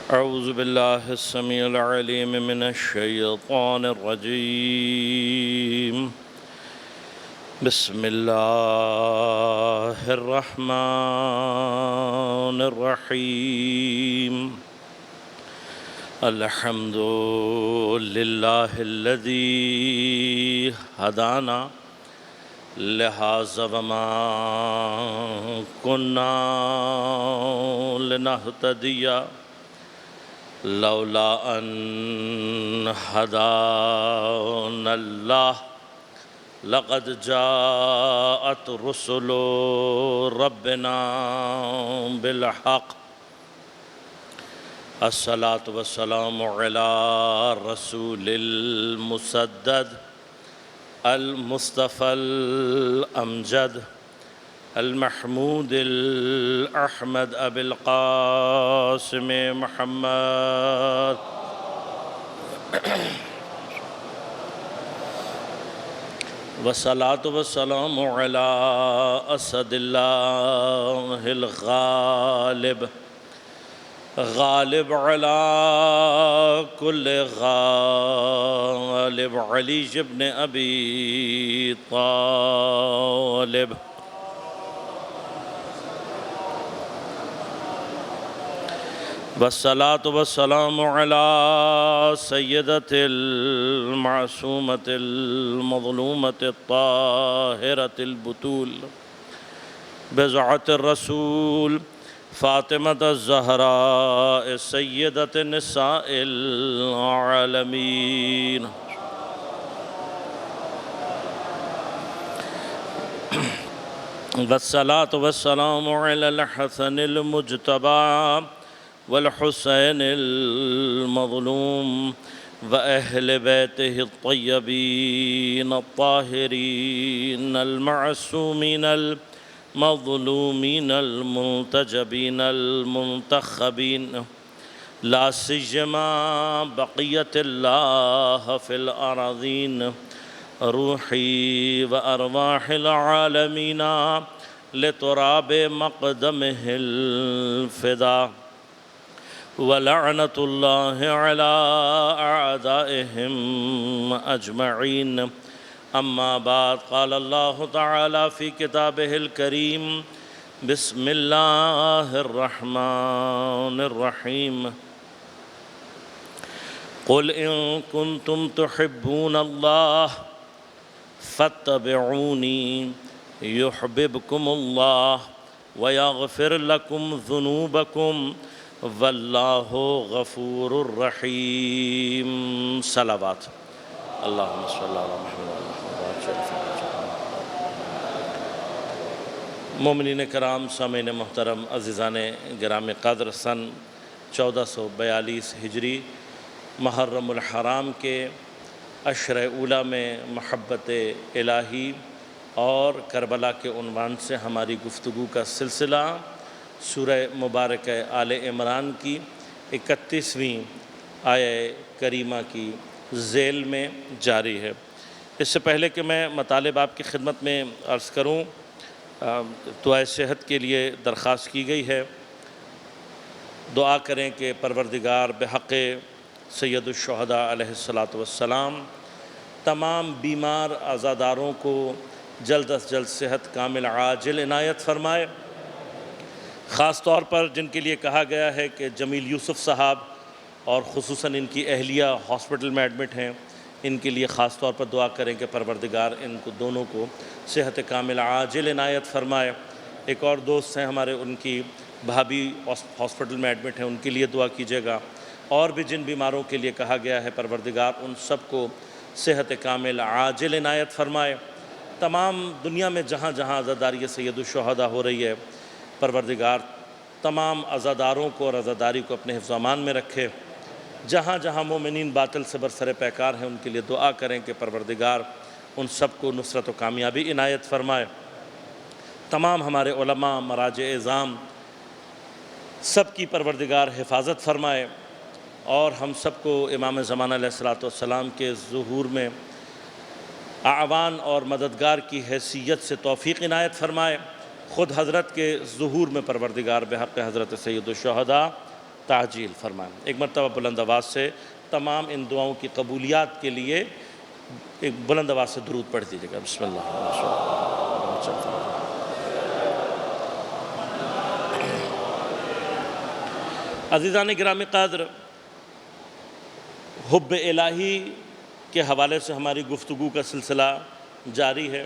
أعوذ بالله السميع العليم من الشيطان الرجيم. بسم الله الرحمن الرحيم. الحمد لله الذي هدانا لهذا وما كنا لنهتدي لولا أن هدانا الله لقد جاءت رسل ربنا بالحق. الصلاة والسلام على الرسول المسدد المصطفى الأمجد المحمود الأحمد أبي القاسم محمد والصلاة والسلام على أسد الله الغالب غالب على كل غالب علي بن أبي طالب. والصلاة والسلام على سيدة المعصومة المظلومة الطاهرة البتول بضعة الرسول فاطمة الزهراء سيدة نساء العالمين. والصلاة والسلام على الحسن المجتبى والحسين المظلوم وأهل بيته الطيبين الطاهرين المعصومين المظلومين المنتجبين المنتخبين، لا سيما بقية الله في الأراضين، روحي وأرواح العالمين لتراب مقدمه الفدا. ولعنة الله على أعدائهم أجمعين. أما بعد، قال الله تعالى في كتابه الكريم: بسم الله الرحمن الرحيم. قل إن كنتم تحبون الله فاتبعوني يحببكم الله ويغفر لكم ذنوبكم واللہ غفور الرحیم. صلوات. اللہم صلی علی محمد. مومنین کرام، سامعین محترم، عزیزان گرام قدر، سن 1442 ہجری محرم الحرام کے عشر اولیٰ میں محبت الہی اور کربلا کے عنوان سے ہماری گفتگو کا سلسلہ سورہ مبارکہ آل عمران کی 31ویں آیہ کریمہ کی ذیل میں جاری ہے. اس سے پہلے کہ میں مطالب آپ کی خدمت میں عرض کروں، دعائے صحت کے لیے درخواست کی گئی ہے. دعا کریں کہ پروردگار بحق سید الشہداء علیہ السلام تمام بیمار عزاداروں کو جلد از جلد صحت کامل عاجل عنایت فرمائے. خاص طور پر جن کے لیے کہا گیا ہے کہ جمیل یوسف صاحب اور خصوصاً ان کی اہلیہ ہاسپٹل میں ایڈمٹ ہیں، ان کے لیے خاص طور پر دعا کریں کہ پروردگار ان کو دونوں کو صحت کامل عاجل عنایت فرمائے. ایک اور دوست ہیں ہمارے، ان کی بھابھی ہاسپٹل میں ایڈمٹ ہیں، ان کے لیے دعا کیجیے گا. اور بھی جن بیماروں کے لیے کہا گیا ہے، پروردگار ان سب کو صحت کامل عاجل عنایت فرمائے. تمام دنیا میں جہاں جہاں عزاداری سید الشہداء ہو رہی ہے، پروردگار تمام عزاداروں کو اور عزاداری کو اپنے حفظ و امان میں رکھے. جہاں جہاں مومنین باطل سے برسر پیکار ہیں، ان کے لیے دعا کریں کہ پروردگار ان سب کو نصرت و کامیابی عنایت فرمائے. تمام ہمارے علماء، مراجع اعظام، سب کی پروردگار حفاظت فرمائے اور ہم سب کو امام زمانہ علیہ السلام کے ظہور میں اعوان اور مددگار کی حیثیت سے توفیق عنایت فرمائے. خود حضرت کے ظہور میں پروردگار بحق حضرت سید الشہداء تعجیل فرمائیں۔ ایک مرتبہ بلند آواز سے تمام ان دعاؤں کی قبولیات کے لیے ایک بلند آواز سے درود پڑھ دیجیے گا۔ بسم اللہ۔ عزیزان گرامی قدر، حب الہی کے حوالے سے ہماری گفتگو کا سلسلہ جاری ہے۔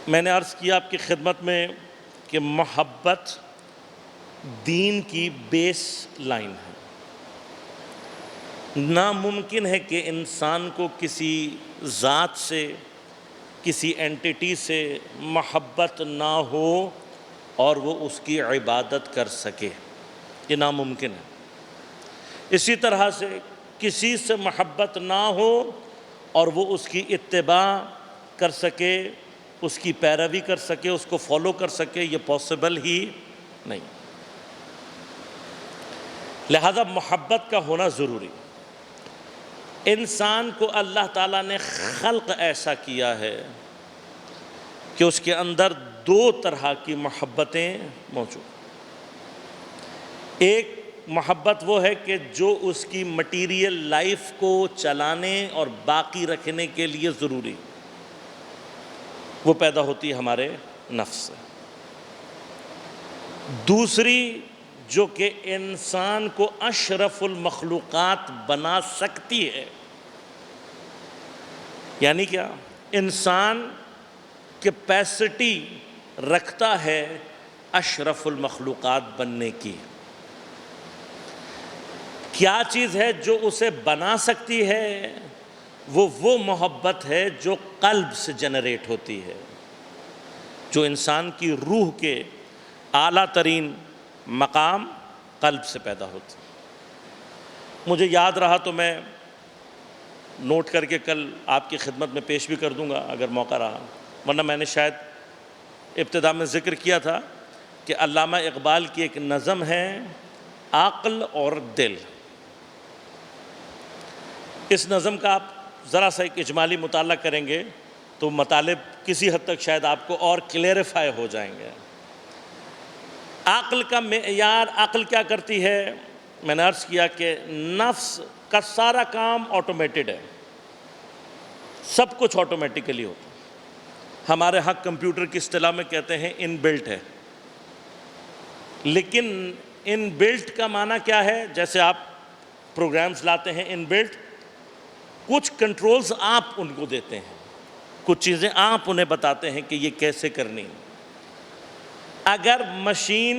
میں نے عرض کیا آپ کی خدمت میں کہ محبت دین کی بیس لائن ہے۔ ناممکن ہے کہ انسان کو کسی ذات سے، کسی اینٹیٹی سے محبت نہ ہو اور وہ اس کی عبادت کر سکے، یہ ناممکن ہے۔ اسی طرح سے کسی سے محبت نہ ہو اور وہ اس کی اتباع کر سکے، اس کی پیروی کر سکے، اس کو فالو کر سکے، یہ پاسبل ہی نہیں۔ لہذا محبت کا ہونا ضروری۔ انسان کو اللہ تعالیٰ نے خلق ایسا کیا ہے کہ اس کے اندر دو طرح کی محبتیں موجود۔ ایک محبت وہ ہے کہ جو اس کی مٹیریل لائف کو چلانے اور باقی رکھنے کے لیے ضروری، وہ پیدا ہوتی ہے ہمارے نفس سے۔ دوسری جو کہ انسان کو اشرف المخلوقات بنا سکتی ہے، یعنی کیا؟ انسان کیپیسٹی رکھتا ہے اشرف المخلوقات بننے کی۔ کیا چیز ہے جو اسے بنا سکتی ہے؟ وہ محبت ہے جو قلب سے جنریٹ ہوتی ہے، جو انسان کی روح کے اعلیٰ ترین مقام قلب سے پیدا ہوتی ہے۔ مجھے یاد رہا تو میں نوٹ کر کے کل آپ کی خدمت میں پیش بھی کر دوں گا اگر موقع رہا، ورنہ میں نے شاید ابتدا میں ذکر کیا تھا کہ علامہ اقبال کی ایک نظم ہے عقل اور دل۔ اس نظم کا آپ ذرا سا ایک اجمالی مطالعہ کریں گے تو مطالب کسی حد تک شاید آپ کو اور کلیریفائی ہو جائیں گے۔ عقل کا معیار، عقل کیا کرتی ہے؟ میں نے عرض کیا کہ نفس کا سارا کام آٹومیٹڈ ہے، سب کچھ آٹومیٹیکلی ہوتا ہے۔ ہمارے ہاں کمپیوٹر کی اصطلاح میں کہتے ہیں ان بلٹ ہے، لیکن ان بلٹ کا معنی کیا ہے؟ جیسے آپ پروگرامز لاتے ہیں ان بلٹ، کچھ کنٹرولز آپ ان کو دیتے ہیں، کچھ چیزیں آپ انہیں بتاتے ہیں کہ یہ کیسے کرنی۔ اگر مشین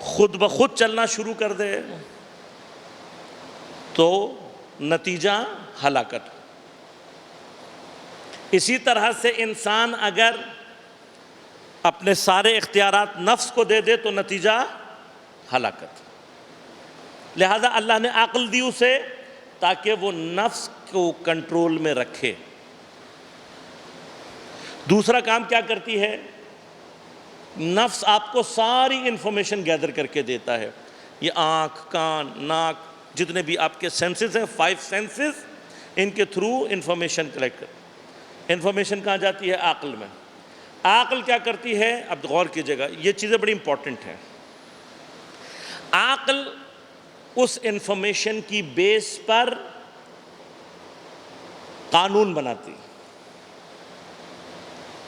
خود بخود چلنا شروع کر دے تو نتیجہ ہلاکت۔ اسی طرح سے انسان اگر اپنے سارے اختیارات نفس کو دے دے تو نتیجہ ہلاکت۔ لہذا اللہ نے عقل دی اسے تاکہ وہ نفس کو کنٹرول میں رکھے۔ دوسرا کام کیا کرتی ہے؟ نفس آپ کو ساری انفارمیشن گیدر کر کے دیتا ہے۔ یہ آنکھ، کان، ناک، جتنے بھی آپ کے سینسز ہیں، 5 سینسز، ان کے تھرو انفارمیشن کلیکٹ کر۔ انفارمیشن کہاں جاتی ہے؟ عقل میں۔ عقل کیا کرتی ہے؟ اب غور کیجئے گا، یہ چیزیں بڑی امپورٹنٹ ہیں۔ عقل اس انفارمیشن کی بیس پر قانون بناتی،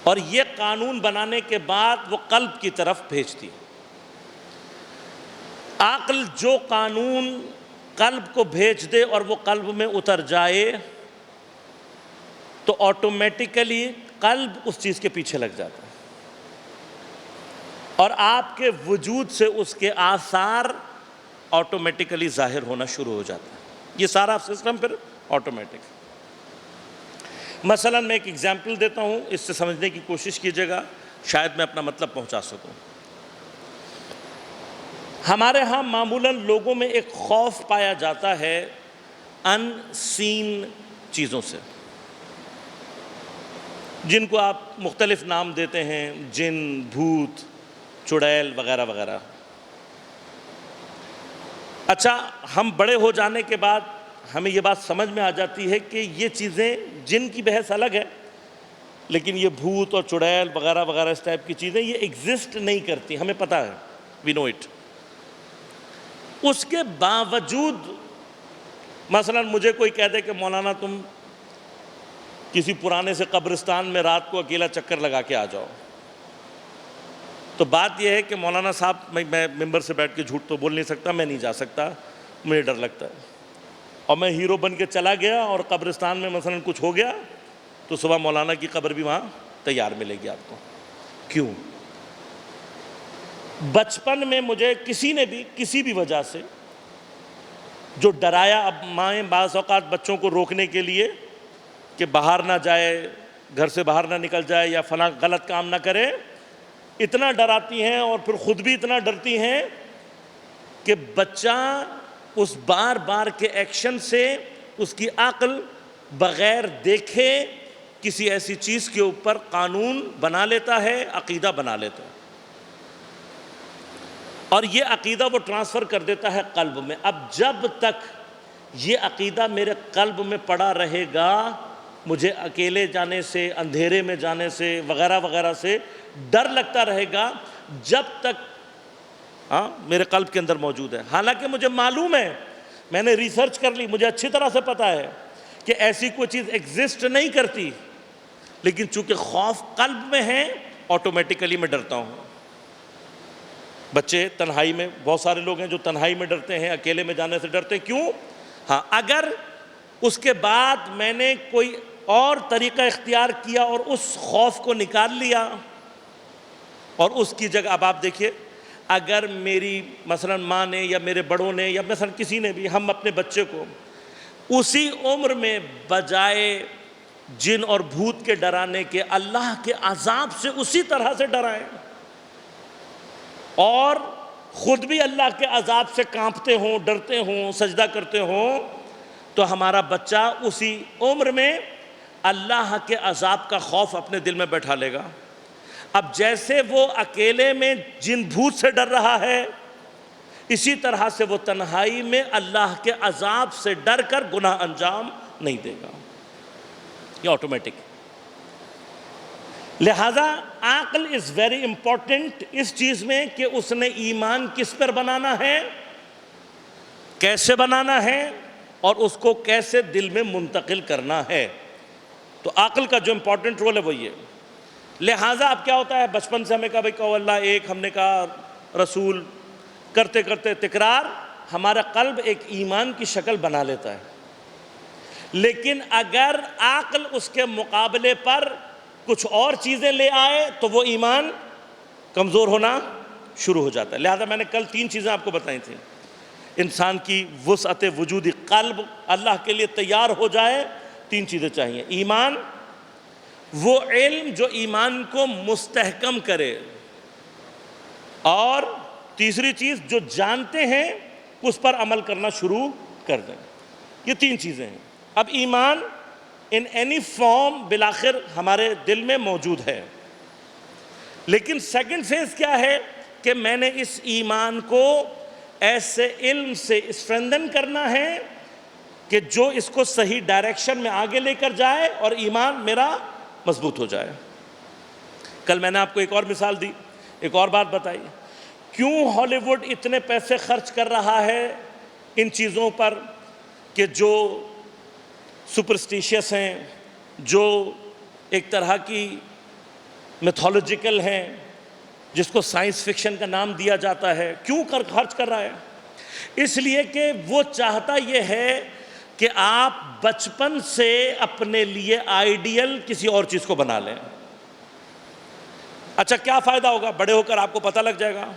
اور یہ قانون بنانے کے بعد وہ قلب کی طرف بھیجتی۔ عقل جو قانون قلب کو بھیج دے اور وہ قلب میں اتر جائے تو آٹومیٹیکلی قلب اس چیز کے پیچھے لگ جاتا ہے، اور آپ کے وجود سے اس کے آثار آٹومیٹیکلی ظاہر ہونا شروع ہو جاتا ہے۔ یہ سارا سسٹم پھر آٹومیٹک۔ مثلا میں ایک ایگزامپل دیتا ہوں، اس سے سمجھنے کی کوشش کیجئے گا، شاید میں اپنا مطلب پہنچا سکوں۔ ہمارے ہاں معمولاً لوگوں میں ایک خوف پایا جاتا ہے ان سین چیزوں سے، جن کو آپ مختلف نام دیتے ہیں، جن، بھوت، چڑیل وغیرہ وغیرہ۔ اچھا، ہم بڑے ہو جانے کے بعد ہمیں یہ بات سمجھ میں آ جاتی ہے کہ یہ چیزیں، جن کی بحث الگ ہے، لیکن یہ بھوت اور چڑیل وغیرہ وغیرہ اس ٹائپ کی چیزیں یہ ایگزسٹ نہیں کرتی، ہمیں پتہ ہے، وی نو اٹ۔ اس کے باوجود مثلا مجھے کوئی کہہ دے کہ مولانا تم کسی پرانے سے قبرستان میں رات کو اکیلا چکر لگا کے آ جاؤ، تو بات یہ ہے کہ مولانا صاحب میں ممبر سے بیٹھ کے جھوٹ تو بول نہیں سکتا، میں نہیں جا سکتا، مجھے ڈر لگتا ہے، اور میں ہیرو بن کے چلا گیا اور قبرستان میں مثلا کچھ ہو گیا تو صبح مولانا کی قبر بھی وہاں تیار ملے گی آپ کو۔ کیوں؟ بچپن میں مجھے کسی نے بھی کسی بھی وجہ سے جو ڈرایا، اب مائیں بعض اوقات بچوں کو روکنے کے لیے کہ باہر نہ جائے، گھر سے باہر نہ نکل جائے یا فلاں غلط کام نہ کرے، اتنا ڈراتی ہیں اور پھر خود بھی اتنا ڈرتی ہیں کہ بچہ اس بار بار کے ایکشن سے اس کی عقل بغیر دیکھے کسی ایسی چیز کے اوپر قانون بنا لیتا ہے، عقیدہ بنا لیتا ہے، اور یہ عقیدہ وہ ٹرانسفر کر دیتا ہے قلب میں۔ اب جب تک یہ عقیدہ میرے قلب میں پڑا رہے گا، مجھے اکیلے جانے سے، اندھیرے میں جانے سے وغیرہ وغیرہ سے ڈر لگتا رہے گا، جب تک میرے قلب کے اندر موجود ہے۔ حالانکہ مجھے معلوم ہے، میں نے ریسرچ کر لی، مجھے اچھی طرح سے پتا ہے کہ ایسی کوئی چیز ایگزسٹ نہیں کرتی، لیکن چونکہ خوف قلب میں ہے، آٹومیٹیکلی میں ڈرتا ہوں۔ بچے تنہائی میں، بہت سارے لوگ ہیں جو تنہائی میں ڈرتے ہیں، اکیلے میں جانے سے ڈرتے ہیں، کیوں؟ اگر اس کے بعد میں نے کوئی اور طریقہ اختیار کیا اور اس خوف کو نکال لیا، اور اس کی جگہ اب آپ دیکھیے، اگر میری مثلا ماں نے یا میرے بڑوں نے یا مثلا کسی نے بھی، ہم اپنے بچے کو اسی عمر میں بجائے جن اور بھوت کے ڈرانے کے اللہ کے عذاب سے اسی طرح سے ڈرائیں اور خود بھی اللہ کے عذاب سے کانپتے ہوں، ڈرتے ہوں، سجدہ کرتے ہوں، تو ہمارا بچہ اسی عمر میں اللہ کے عذاب کا خوف اپنے دل میں بیٹھا لے گا۔ اب جیسے وہ اکیلے میں جن بھوت سے ڈر رہا ہے، اسی طرح سے وہ تنہائی میں اللہ کے عذاب سے ڈر کر گناہ انجام نہیں دے گا، یہ آٹومیٹک۔ لہذا عقل از ویری امپورٹنٹ اس چیز میں کہ اس نے ایمان کس پر بنانا ہے، کیسے بنانا ہے، اور اس کو کیسے دل میں منتقل کرنا ہے۔ تو عقل کا جو امپورٹنٹ رول ہے وہ یہ۔ لہٰذا اب کیا ہوتا ہے، بچپن سے ہمیں کہا بھائی کہو اللہ ایک، ہم نے کہا رسول، کرتے کرتے تکرار ہمارا قلب ایک ایمان کی شکل بنا لیتا ہے، لیکن اگر عقل اس کے مقابلے پر کچھ اور چیزیں لے آئے تو وہ ایمان کمزور ہونا شروع ہو جاتا ہے۔ لہذا میں نے کل 3 چیزیں آپ کو بتائی تھیں۔ انسان کی وسعت وجودی، قلب اللہ کے لیے تیار ہو جائے، 3 چیزیں چاہیے۔ ایمان، وہ علم جو ایمان کو مستحکم کرے، اور تیسری چیز جو جانتے ہیں اس پر عمل کرنا شروع کر دیں۔ یہ 3 چیزیں ہیں۔ اب ایمان ان اینی فارم بالآخر ہمارے دل میں موجود ہے، لیکن سیکنڈ فیز کیا ہے کہ میں نے اس ایمان کو ایسے علم سے اسٹرینتھن کرنا ہے کہ جو اس کو صحیح ڈائریکشن میں آگے لے کر جائے اور ایمان میرا مضبوط ہو جائے۔ کل میں نے آپ کو ایک اور مثال دی، ایک اور بات بتائی، کیوں ہالی ووڈ اتنے پیسے خرچ کر رہا ہے ان چیزوں پر کہ جو سپرسٹیشیس ہیں، جو ایک طرح کی میتھولوجیکل ہیں، جس کو سائنس فکشن کا نام دیا جاتا ہے، کیوں خرچ کر رہا ہے؟ اس لیے کہ وہ چاہتا یہ ہے کہ آپ بچپن سے اپنے لیے آئیڈیل کسی اور چیز کو بنا لیں۔ اچھا کیا فائدہ ہوگا؟ بڑے ہو کر آپ کو پتہ لگ جائے گا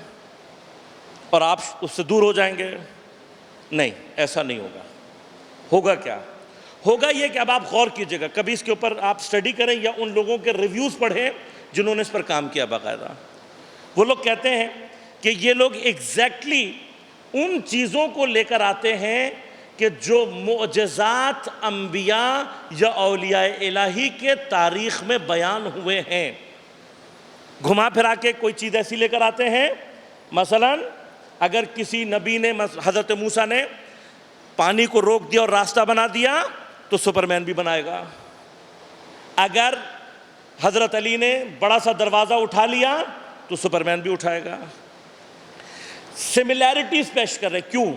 اور آپ اس سے دور ہو جائیں گے؟ نہیں، ایسا نہیں ہوگا۔ ہوگا کیا؟ ہوگا یہ کہ اب آپ غور کیجئے گا، کبھی اس کے اوپر آپ سٹڈی کریں یا ان لوگوں کے ریویوز پڑھیں جنہوں نے اس پر کام کیا باقاعدہ۔ وہ لوگ کہتے ہیں کہ یہ لوگ ایگزیکٹلی ان چیزوں کو لے کر آتے ہیں کہ جو معجزات انبیاء یا اولیاء الہی کے تاریخ میں بیان ہوئے ہیں، گھما پھرا کے کوئی چیز ایسی لے کر آتے ہیں۔ مثلا اگر کسی نبی نے، حضرت موسیٰ نے پانی کو روک دیا اور راستہ بنا دیا تو سپرمین بھی بنائے گا۔ اگر حضرت علی نے بڑا سا دروازہ اٹھا لیا تو سپرمین بھی اٹھائے گا۔ سملیرٹیز پیش کر رہے ہیں. کیوں؟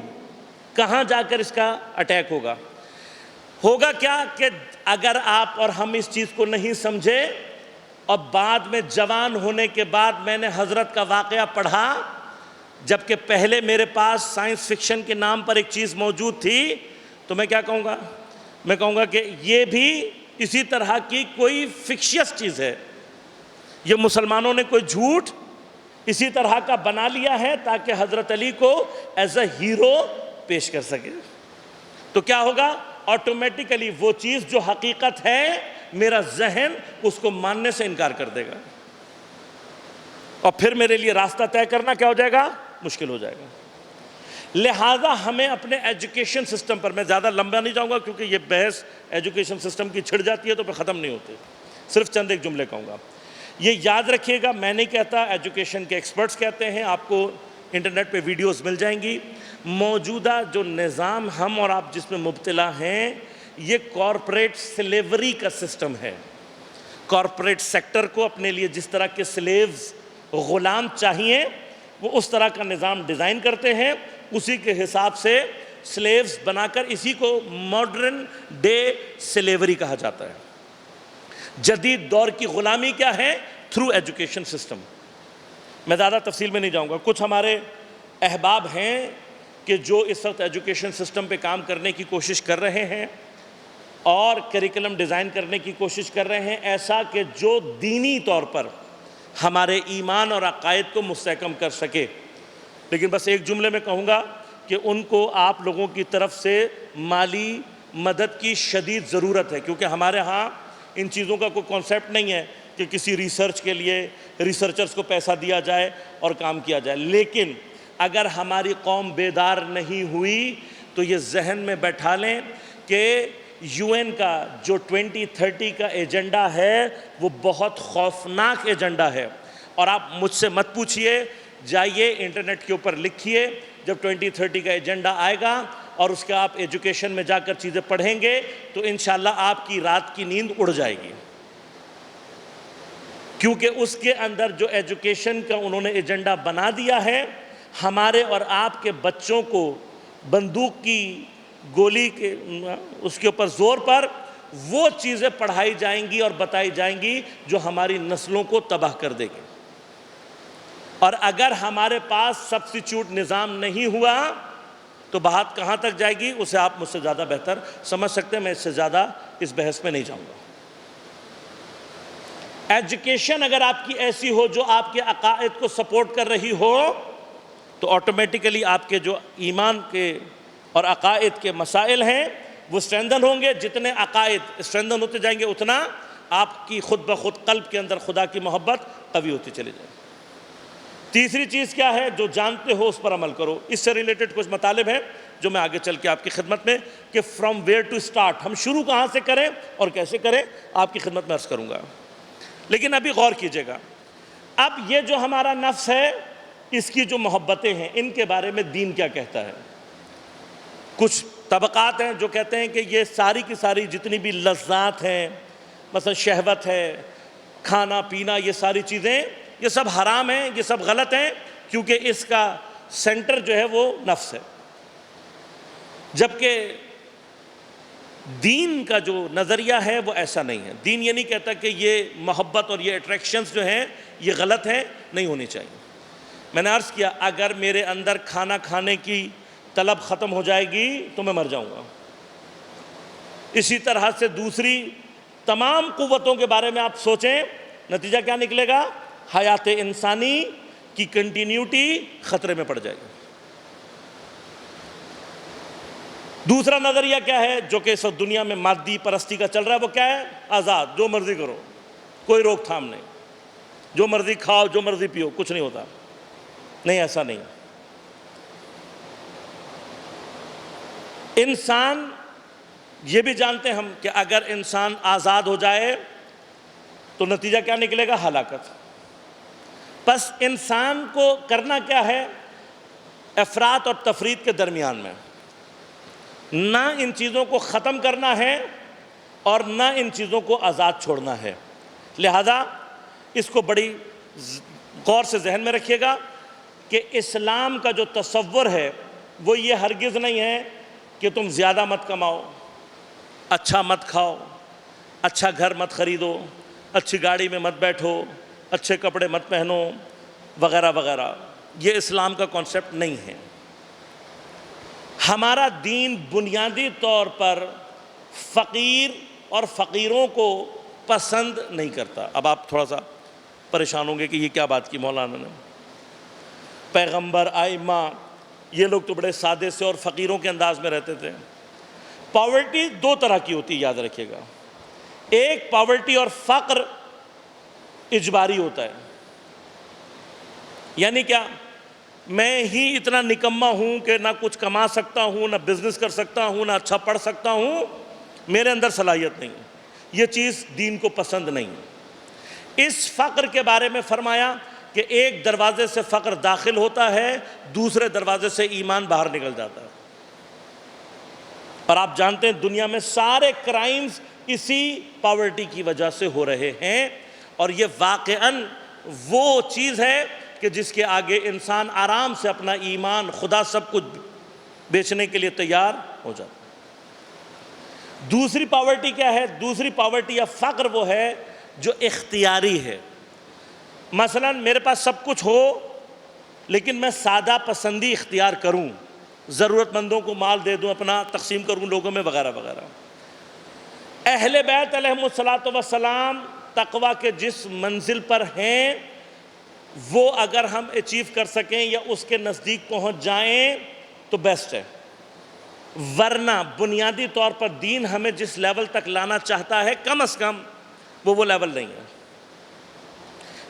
کہاں جا کر اس کا اٹیک ہوگا؟ ہوگا کیا کہ اگر آپ اور ہم اس چیز کو نہیں سمجھے اور بعد میں جوان ہونے کے بعد میں نے حضرت کا واقعہ پڑھا، جبکہ پہلے میرے پاس سائنس فکشن کے نام پر ایک چیز موجود تھی، تو میں کیا کہوں گا؟ میں کہوں گا کہ یہ بھی اسی طرح کی کوئی فکشیس چیز ہے. یہ مسلمانوں نے کوئی جھوٹ اسی طرح کا بنا لیا ہے تاکہ حضرت علی کو ایز اے ہیرو پیش کر سکے. تو کیا ہوگا؟ آٹومیٹیکلی وہ چیز جو حقیقت ہے میرا ذہن اس کو ماننے سے انکار کر دے گا، اور پھر میرے لیے راستہ طے کرنا کیا ہو جائے گا؟ مشکل ہو جائے گا. لہٰذا ہمیں اپنے ایجوکیشن سسٹم پر، میں زیادہ لمبا نہیں جاؤں گا کیونکہ یہ بحث ایجوکیشن سسٹم کی چھڑ جاتی ہے تو پھر ختم نہیں ہوتی، صرف چند ایک جملے کہوں گا. یہ یاد رکھیے گا، میں نہیں کہتا، ایجوکیشن کے ایکسپرٹس کہتے ہیں. آپ کو انٹرنیٹ پہ ویڈیوز مل جائیں گی. موجودہ جو نظام ہم اور آپ جس میں مبتلا ہیں، یہ کارپوریٹ سلیوری کا سسٹم ہے. کارپوریٹ سیکٹر کو اپنے لیے جس طرح کے سلیوز، غلام چاہیے، وہ اس طرح کا نظام ڈیزائن کرتے ہیں، اسی کے حساب سے سلیوز بنا کر اسی کو ماڈرن ڈے سلیوری کہا جاتا ہے. جدید دور کی غلامی کیا ہے؟ Through education system. میں زیادہ تفصیل میں نہیں جاؤں گا. کچھ ہمارے احباب ہیں کہ جو اس وقت ایجوکیشن سسٹم پہ کام کرنے کی کوشش کر رہے ہیں اور کریکلم ڈیزائن کرنے کی کوشش کر رہے ہیں ایسا کہ جو دینی طور پر ہمارے ایمان اور عقائد کو مستحکم کر سکے. لیکن بس ایک جملے میں کہوں گا کہ ان کو آپ لوگوں کی طرف سے مالی مدد کی شدید ضرورت ہے، کیونکہ ہمارے ہاں ان چیزوں کا کوئی کانسیپٹ نہیں ہے کہ کسی ریسرچ کے لیے ریسرچرز کو پیسہ دیا جائے اور کام کیا جائے. لیکن اگر ہماری قوم بیدار نہیں ہوئی تو یہ ذہن میں بیٹھا لیں کہ یو این کا جو 2030 کا ایجنڈا ہے وہ بہت خوفناک ایجنڈا ہے. اور آپ مجھ سے مت پوچھئے، جائیے انٹرنیٹ کے اوپر لکھیے، جب 2030 کا ایجنڈا آئے گا اور اس کا آپ ایجوکیشن میں جا کر چیزیں پڑھیں گے تو انشاءاللہ آپ کی رات کی نیند اڑ جائے گی. کیونکہ اس کے اندر جو ایجوکیشن کا انہوں نے ایجنڈا بنا دیا ہے، ہمارے اور آپ کے بچوں کو بندوق کی گولی کے اس کے اوپر زور پر وہ چیزیں پڑھائی جائیں گی اور بتائی جائیں گی جو ہماری نسلوں کو تباہ کر دے گی. اور اگر ہمارے پاس سبسٹیچیوٹ نظام نہیں ہوا تو بات کہاں تک جائے گی اسے آپ مجھ سے زیادہ بہتر سمجھ سکتے ہیں. میں اس سے زیادہ اس بحث میں نہیں جاؤں گا. ایجوکیشن اگر آپ کی ایسی ہو جو آپ کے عقائد کو سپورٹ کر رہی ہو تو آٹومیٹیکلی آپ کے جو ایمان کے اور عقائد کے مسائل ہیں وہ اسٹرینتھن ہوں گے. جتنے عقائد اسٹرینتھن ہوتے جائیں گے اتنا آپ کی خود بخود قلب کے اندر خدا کی محبت قوی ہوتی چلی جائے. تیسری چیز کیا ہے؟ جو جانتے ہو اس پر عمل کرو. اس سے ریلیٹڈ کچھ مطالب ہیں جو میں آگے چل کے آپ کی خدمت میں کہ فرام ویئر ٹو اسٹارٹ، ہم شروع کہاں سے کریں اور کیسے کریں، آپ کی خدمت میں عرض کروں گا. لیکن ابھی غور کیجئے گا، اب یہ جو ہمارا نفس ہے اس کی جو محبتیں ہیں ان کے بارے میں دین کیا کہتا ہے؟ کچھ طبقات ہیں جو کہتے ہیں کہ یہ ساری کی ساری جتنی بھی لذات ہیں، مثلا شہوت ہے، کھانا پینا، یہ ساری چیزیں یہ سب حرام ہیں، یہ سب غلط ہیں، کیونکہ اس کا سینٹر جو ہے وہ نفس ہے. جبکہ دین کا جو نظریہ ہے وہ ایسا نہیں ہے. دین یہ نہیں کہتا کہ یہ محبت اور یہ اٹریکشنز جو ہیں یہ غلط ہیں، نہیں ہونی چاہیے. میں نے عرض کیا اگر میرے اندر کھانا کھانے کی طلب ختم ہو جائے گی تو میں مر جاؤں گا. اسی طرح سے دوسری تمام قوتوں کے بارے میں آپ سوچیں، نتیجہ کیا نکلے گا؟ حیات انسانی کی کنٹینیوٹی خطرے میں پڑ جائے گی. دوسرا نظریہ کیا ہے جو کہ اس وقت دنیا میں مادی پرستی کا چل رہا ہے؟ وہ کیا ہے؟ آزاد، جو مرضی کرو، کوئی روک تھام نہیں، جو مرضی کھاؤ، جو مرضی پیو، کچھ نہیں ہوتا. نہیں، ایسا نہیں. انسان یہ بھی جانتے ہیں ہم کہ اگر انسان آزاد ہو جائے تو نتیجہ کیا نکلے گا؟ ہلاکت. بس انسان کو کرنا کیا ہے؟ افراط اور تفریط کے درمیان میں، نہ ان چیزوں کو ختم کرنا ہے اور نہ ان چیزوں کو آزاد چھوڑنا ہے. لہذا اس کو بڑی غور سے ذہن میں رکھیے گا. کہ اسلام کا جو تصور ہے وہ یہ ہرگز نہیں ہے کہ تم زیادہ مت کماؤ، اچھا مت کھاؤ، اچھا گھر مت خریدو، اچھی گاڑی میں مت بیٹھو، اچھے کپڑے مت پہنو، وغیرہ وغیرہ۔ یہ اسلام کا کانسیپٹ نہیں ہے۔ ہمارا دین بنیادی طور پر فقیر اور فقیروں کو پسند نہیں کرتا۔ اب آپ تھوڑا سا پریشان ہوں گے کہ یہ کیا بات کی مولانا نے، پیغمبر، ائمہ، یہ لوگ تو بڑے سادے سے اور فقیروں کے انداز میں رہتے تھے۔ پاورٹی دو طرح کی ہوتی ہے، یاد رکھیے گا۔ ایک پاورٹی اور فقر اجباری ہوتا ہے، یعنی کیا؟ میں ہی اتنا نکما ہوں کہ نہ کچھ کما سکتا ہوں، نہ بزنس کر سکتا ہوں، نہ اچھا پڑھ سکتا ہوں، میرے اندر صلاحیت نہیں ہے۔ یہ چیز دین کو پسند نہیں ہے۔ اس فقر کے بارے میں فرمایا کہ ایک دروازے سے فقر داخل ہوتا ہے، دوسرے دروازے سے ایمان باہر نکل جاتا ہے۔ اور آپ جانتے ہیں دنیا میں سارے کرائمز اسی پاورٹی کی وجہ سے ہو رہے ہیں، اور یہ واقعاً وہ چیز ہے کہ جس کے آگے انسان آرام سے اپنا ایمان، خدا، سب کچھ بیچنے کے لیے تیار ہو جاتا ہے۔ دوسری پاورٹی کیا ہے؟ دوسری پاورٹی یا فقر وہ ہے جو اختیاری ہے۔ مثلا میرے پاس سب کچھ ہو لیکن میں سادہ پسندی اختیار کروں، ضرورت مندوں کو مال دے دوں، اپنا تقسیم کروں لوگوں میں، وغیرہ وغیرہ۔ اہل بیت علیہم الصلاۃ والسلام تقویٰ کے جس منزل پر ہیں وہ اگر ہم اچیو کر سکیں یا اس کے نزدیک پہنچ جائیں تو بیسٹ ہے، ورنہ بنیادی طور پر دین ہمیں جس لیول تک لانا چاہتا ہے کم از کم وہ لیول نہیں ہے۔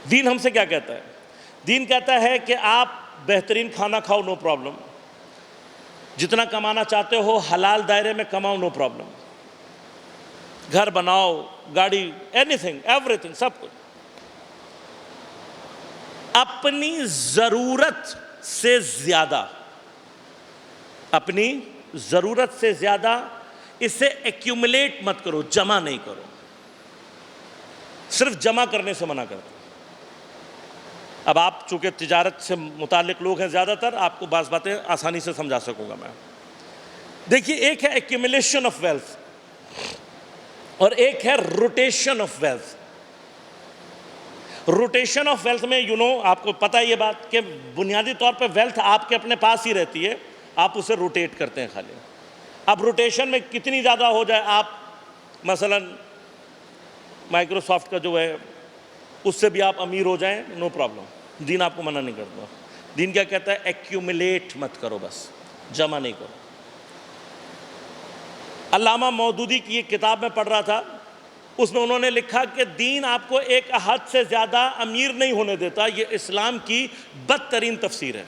دین ہم سے کیا کہتا ہے؟ دین کہتا ہے کہ آپ بہترین کھانا کھاؤ، نو پرابلم، جتنا کمانا چاہتے ہو حلال دائرے میں کماؤ، نو پرابلم، گھر بناؤ، گاڑی، اینی تھنگ، ایوری تھنگ، سب کچھ۔ اپنی ضرورت سے زیادہ، اپنی ضرورت سے زیادہ اسے ایکیومولیٹ مت کرو، جمع نہیں کرو۔ صرف جمع کرنے سے منع کرتا۔ اب آپ چونکہ تجارت سے متعلق لوگ ہیں زیادہ تر، آپ کو بعض باتیں آسانی سے سمجھا سکوں گا میں۔ دیکھیے، ایک ہے ایکیومولیشن آف ویلتھ اور ایک ہے rotation of wealth. Rotation of wealth میں آپ کو پتہ ہے یہ بات کہ بنیادی طور پہ ویلتھ آپ کے اپنے پاس ہی رہتی ہے، آپ اسے روٹیٹ کرتے ہیں خالی۔ اب روٹیشن میں کتنی زیادہ ہو جائے، آپ مثلا مائکروسافٹ کا جو ہے اس سے بھی آپ امیر ہو جائیں، نو پرابلم، دین آپ کو منع نہیں کرتا۔ دین کیا کہتا ہے؟ ایکیومولیٹ مت کرو، بس جمع نہیں کرو۔ علامہ مودودی کی ایک کتاب میں پڑھ رہا تھا، اس میں انہوں نے لکھا کہ دین آپ کو ایک حد سے زیادہ امیر نہیں ہونے دیتا، یہ اسلام کی بدترین تفسیر ہے۔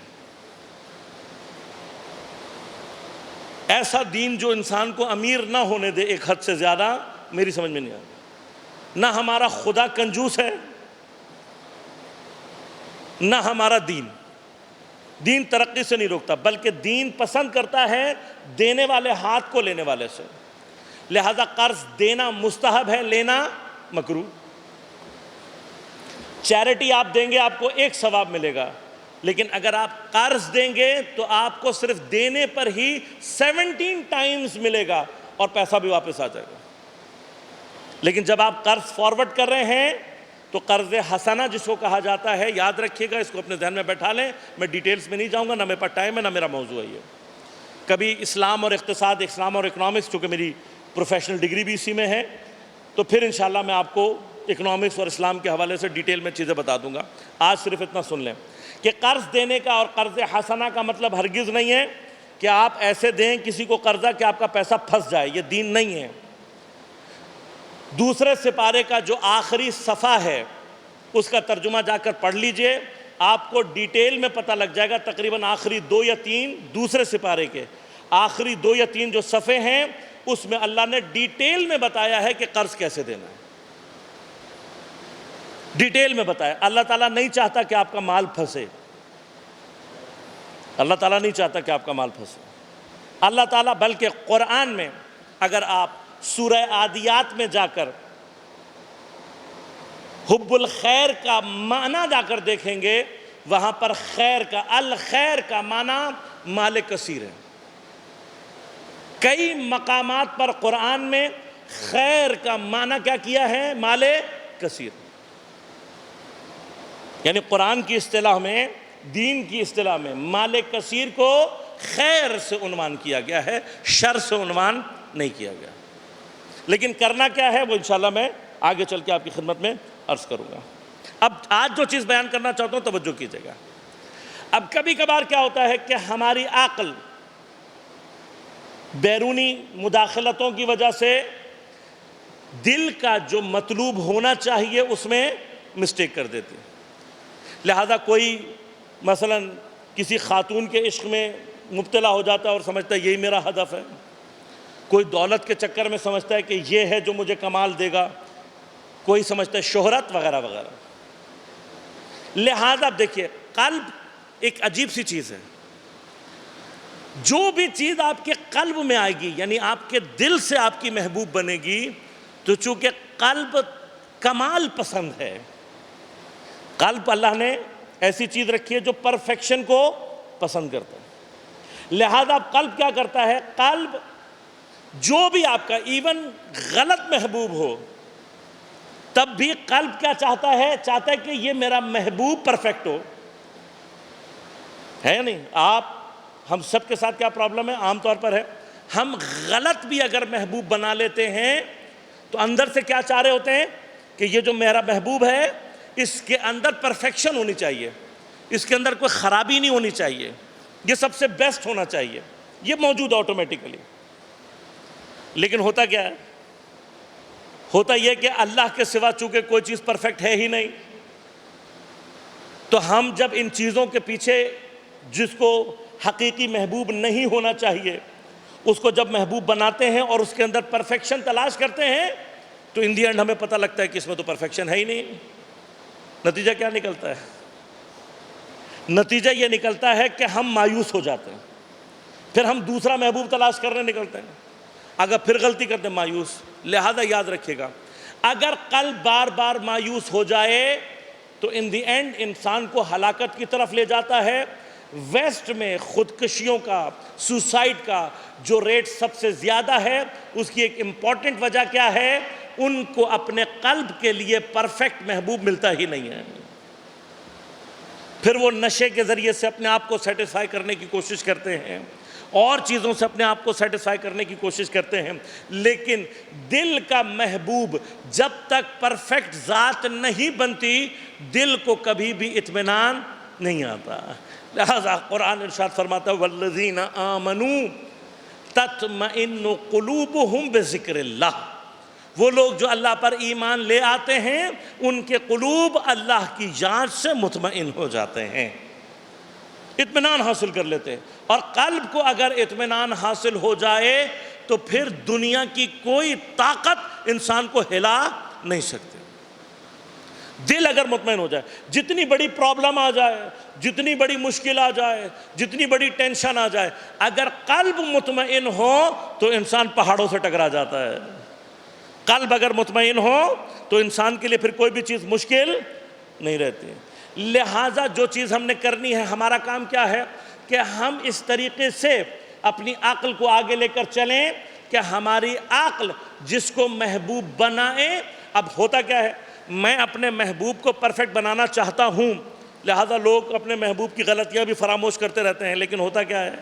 ایسا دین جو انسان کو امیر نہ ہونے دے ایک حد سے زیادہ، میری سمجھ میں نہیں آتا۔ نہ ہمارا خدا کنجوس ہے، نہ ہمارا دین۔ دین ترقی سے نہیں روکتا، بلکہ دین پسند کرتا ہے دینے والے ہاتھ کو لینے والے سے۔ لہذا قرض دینا مستحب ہے، لینا مکروہ۔ چیریٹی آپ دیں گے آپ کو ایک ثواب ملے گا، لیکن اگر آپ قرض دیں گے تو آپ کو صرف دینے پر ہی 17 ٹائمز ملے گا اور پیسہ بھی واپس آ جائے گا۔ لیکن جب آپ قرض فارورڈ کر رہے ہیں تو قرض حسنہ جس کو کہا جاتا ہے، یاد رکھیے گا، اس کو اپنے ذہن میں بیٹھا لیں، میں ڈیٹیلز میں نہیں جاؤں گا، نہ میرے پاس ٹائم ہے، نہ میرا موضوع ہے یہ۔ کبھی اسلام اور اقتصاد، اسلام اور اکنامکس، چونکہ میری پروفیشنل ڈگری بھی اسی میں ہے، تو پھر انشاءاللہ میں آپ کو اکنامکس اور اسلام کے حوالے سے ڈیٹیل میں چیزیں بتا دوں گا۔ آج صرف اتنا سن لیں کہ قرض دینے کا اور قرض حسنہ کا مطلب ہرگز نہیں ہے کہ آپ ایسے دیں کسی کو قرضہ کہ آپ کا پیسہ پھنس جائے، یہ دین نہیں ہے۔ دوسرے سپارے کا جو آخری صفحہ ہے اس کا ترجمہ جا کر پڑھ لیجئے، آپ کو ڈیٹیل میں پتہ لگ جائے گا۔ تقریباً آخری 2 یا 3 دوسرے سپارے کے آخری 2 یا 3 جو صفحے ہیں اس میں اللہ نے ڈیٹیل میں بتایا ہے کہ قرض کیسے دینا ہے، ڈیٹیل میں بتایا۔ اللہ تعالیٰ نہیں چاہتا کہ آپ کا مال پھنسے، اللہ تعالیٰ نہیں چاہتا کہ آپ کا مال پھنسے۔ اللہ تعالیٰ بلکہ قرآن میں اگر آپ سورہ عادیات میں جا کر حب الخیر کا معنی جا کر دیکھیں گے وہاں پر خیر کا، الخیر کا معنی مال کثیر ہے۔ کئی مقامات پر قرآن میں خیر کا معنی کیا کیا ہے؟ مال کثیر۔ یعنی قرآن کی اصطلاح میں، دین کی اصطلاح میں مال کثیر کو خیر سے عنوان کیا گیا ہے، شر سے عنوان نہیں کیا گیا۔ لیکن کرنا کیا ہے وہ انشاءاللہ میں آگے چل کے آپ کی خدمت میں عرض کروں گا۔ اب آج جو چیز بیان کرنا چاہتا ہوں توجہ کیجئے گا۔ اب کبھی کبھار کیا ہوتا ہے کہ ہماری عقل بیرونی مداخلتوں کی وجہ سے دل کا جو مطلوب ہونا چاہیے اس میں مسٹیک کر دیتی ہے۔ لہذا کوئی مثلا کسی خاتون کے عشق میں مبتلا ہو جاتا ہے اور سمجھتا ہے یہی میرا ہدف ہے، کوئی دولت کے چکر میں سمجھتا ہے کہ یہ ہے جو مجھے کمال دے گا، کوئی سمجھتا ہے شہرت وغیرہ وغیرہ۔ لہذا دیکھیے قلب ایک عجیب سی چیز ہے، جو بھی چیز آپ کے قلب میں آئے گی، یعنی آپ کے دل سے آپ کی محبوب بنے گی، تو چونکہ قلب کمال پسند ہے، قلب اللہ نے ایسی چیز رکھی ہے جو پرفیکشن کو پسند کرتا ہے، لہذا قلب کیا کرتا ہے؟ قلب جو بھی آپ کا ایون غلط محبوب ہو تب بھی قلب کیا چاہتا ہے؟ چاہتا ہے کہ یہ میرا محبوب پرفیکٹ ہو، ہے نہیں؟ ہم سب کے ساتھ کیا پرابلم ہے؟ عام طور پر ہے، ہم غلط بھی اگر محبوب بنا لیتے ہیں تو اندر سے کیا چاہ رہے ہوتے ہیں کہ یہ جو میرا محبوب ہے اس کے اندر پرفیکشن ہونی چاہیے، اس کے اندر کوئی خرابی نہیں ہونی چاہیے، یہ سب سے بیسٹ ہونا چاہیے، یہ موجود آٹومیٹیکلی۔ لیکن ہوتا کیا ہے؟ ہوتا یہ کہ اللہ کے سوا چونکہ کوئی چیز پرفیکٹ ہے ہی نہیں، تو ہم جب ان چیزوں کے پیچھے جس کو حقیقی محبوب نہیں ہونا چاہیے اس کو جب محبوب بناتے ہیں اور اس کے اندر پرفیکشن تلاش کرتے ہیں تو ان دی اینڈ ہمیں پتہ لگتا ہے کہ اس میں تو پرفیکشن ہے ہی نہیں۔ نتیجہ کیا نکلتا ہے؟ نتیجہ یہ نکلتا ہے کہ ہم مایوس ہو جاتے ہیں، پھر ہم دوسرا محبوب تلاش کرنے نکلتے ہیں، اگر پھر غلطی کرتے ہیں مایوس۔ لہذا یاد رکھیے گا اگر قلب بار بار مایوس ہو جائے تو ان دی اینڈ انسان کو ہلاکت کی طرف لے جاتا ہے۔ ویسٹ میں خودکشیوں کا، سوسائڈ کا جو ریٹ سب سے زیادہ ہے اس کی ایک امپورٹنٹ وجہ کیا ہے؟ ان کو اپنے قلب کے لیے پرفیکٹ محبوب ملتا ہی نہیں ہے، پھر وہ نشے کے ذریعے سے اپنے آپ کو سیٹسفائی کرنے کی کوشش کرتے ہیں، اور چیزوں سے اپنے آپ کو سیٹسفائی کرنے کی کوشش کرتے ہیں، لیکن دل کا محبوب جب تک پرفیکٹ ذات نہیں بنتی دل کو کبھی بھی اطمینان نہیں آتا۔ لہذا قرآن ارشاد فرماتا ہے والذین آمنوا تطمئن قلوبہم بذکر اللہ، وہ لوگ جو اللہ پر ایمان لے آتے ہیں ان کے قلوب اللہ کی یاد سے مطمئن ہو جاتے ہیں، اطمینان حاصل کر لیتے ہیں۔ اور قلب کو اگر اطمینان حاصل ہو جائے تو پھر دنیا کی کوئی طاقت انسان کو ہلا نہیں سکتی۔ دل اگر مطمئن ہو جائے، جتنی بڑی پرابلم آ جائے، جتنی بڑی مشکل آ جائے، جتنی بڑی ٹینشن آ جائے، اگر قلب مطمئن ہو تو انسان پہاڑوں سے ٹکرا جاتا ہے۔ قلب اگر مطمئن ہو تو انسان کے لیے پھر کوئی بھی چیز مشکل نہیں رہتی۔ لہٰذا جو چیز ہم نے کرنی ہے، ہمارا کام کیا ہے کہ ہم اس طریقے سے اپنی عقل کو آگے لے کر چلیں کہ ہماری عقل جس کو محبوب بنائے۔ اب ہوتا کیا ہے؟ میں اپنے محبوب کو پرفیکٹ بنانا چاہتا ہوں، لہذا لوگ اپنے محبوب کی غلطیاں بھی فراموش کرتے رہتے ہیں، لیکن ہوتا کیا ہے؟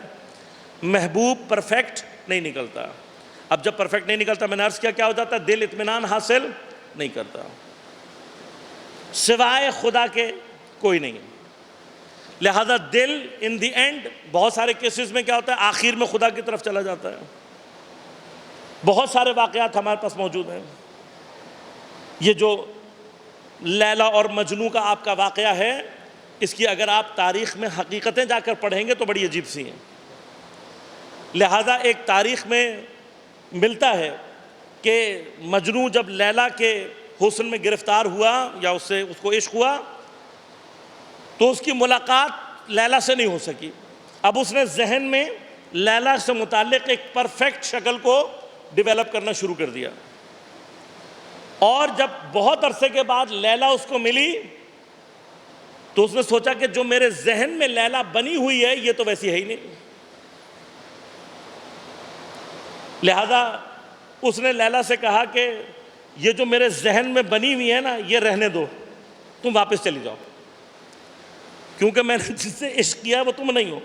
محبوب پرفیکٹ نہیں نکلتا۔ اب جب پرفیکٹ نہیں نکلتا، میں نے عرض کیا ہو جاتا ہے؟ دل اطمینان حاصل نہیں کرتا، سوائے خدا کے کوئی نہیں۔ لہذا دل ان دی اینڈ بہت سارے کیسز میں کیا ہوتا ہے؟ آخر میں خدا کی طرف چلا جاتا ہے۔ بہت سارے واقعات ہمارے پاس موجود ہیں۔ یہ جو لیلا اور مجنوں کا آپ کا واقعہ ہے، اس کی اگر آپ تاریخ میں حقیقتیں جا کر پڑھیں گے تو بڑی عجیب سی ہیں۔ لہذا ایک تاریخ میں ملتا ہے کہ مجنوں جب لیلا کے حسن میں گرفتار ہوا یا اس کو عشق ہوا تو اس کی ملاقات لیلا سے نہیں ہو سکی۔ اب اس نے ذہن میں لیلا سے متعلق ایک پرفیکٹ شکل کو ڈیولپ کرنا شروع کر دیا، اور جب بہت عرصے کے بعد لیلا اس کو ملی تو اس نے سوچا کہ جو میرے ذہن میں لیلا بنی ہوئی ہے یہ تو ویسی ہے ہی نہیں، لہذا اس نے لیلا سے کہا کہ یہ جو میرے ذہن میں بنی ہوئی ہے نا یہ رہنے دو، تم واپس چلی جاؤ، کیونکہ میں نے جس سے عشق کیا وہ تم نہیں ہو۔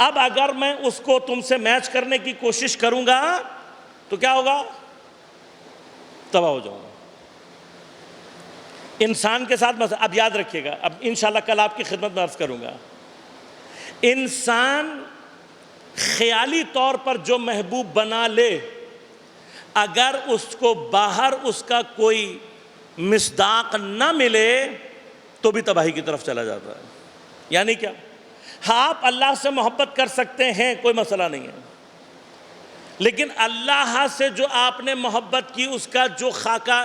اب اگر میں اس کو تم سے میچ کرنے کی کوشش کروں گا تو کیا ہوگا؟ تباہ ہو جاؤں گا۔ انسان کے ساتھ مثلا اب یاد رکھیے گا، اب انشاءاللہ کل آپ کی خدمت میں عرض کروں گا، انسان خیالی طور پر جو محبوب بنا لے، اگر اس کو باہر اس کا کوئی مصداق نہ ملے تو بھی تباہی کی طرف چلا جاتا ہے۔ یعنی کیا؟ ہاں آپ اللہ سے محبت کر سکتے ہیں، کوئی مسئلہ نہیں ہے، لیکن اللہ سے جو آپ نے محبت کی، اس کا جو خاکہ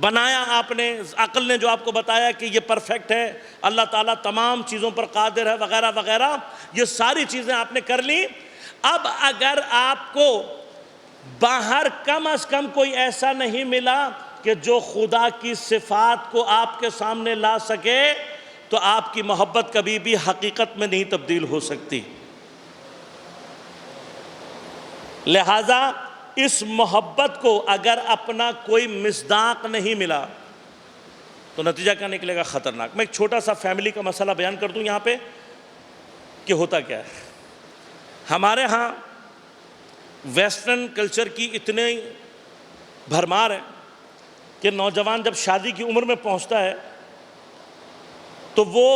بنایا آپ نے، عقل نے جو آپ کو بتایا کہ یہ پرفیکٹ ہے، اللہ تعالیٰ تمام چیزوں پر قادر ہے وغیرہ وغیرہ، یہ ساری چیزیں آپ نے کر لی۔ اب اگر آپ کو باہر کم از کم کوئی ایسا نہیں ملا کہ جو خدا کی صفات کو آپ کے سامنے لا سکے، تو آپ کی محبت کبھی بھی حقیقت میں نہیں تبدیل ہو سکتی۔ لہذا اس محبت کو اگر اپنا کوئی مصداق نہیں ملا تو نتیجہ کیا نکلے گا؟ خطرناک۔ میں ایک چھوٹا سا فیملی کا مسئلہ بیان کر دوں یہاں پہ کہ ہوتا کیا ہے۔ ہمارے ہاں ویسٹرن کلچر کی اتنے بھرمار ہے کہ نوجوان جب شادی کی عمر میں پہنچتا ہے تو وہ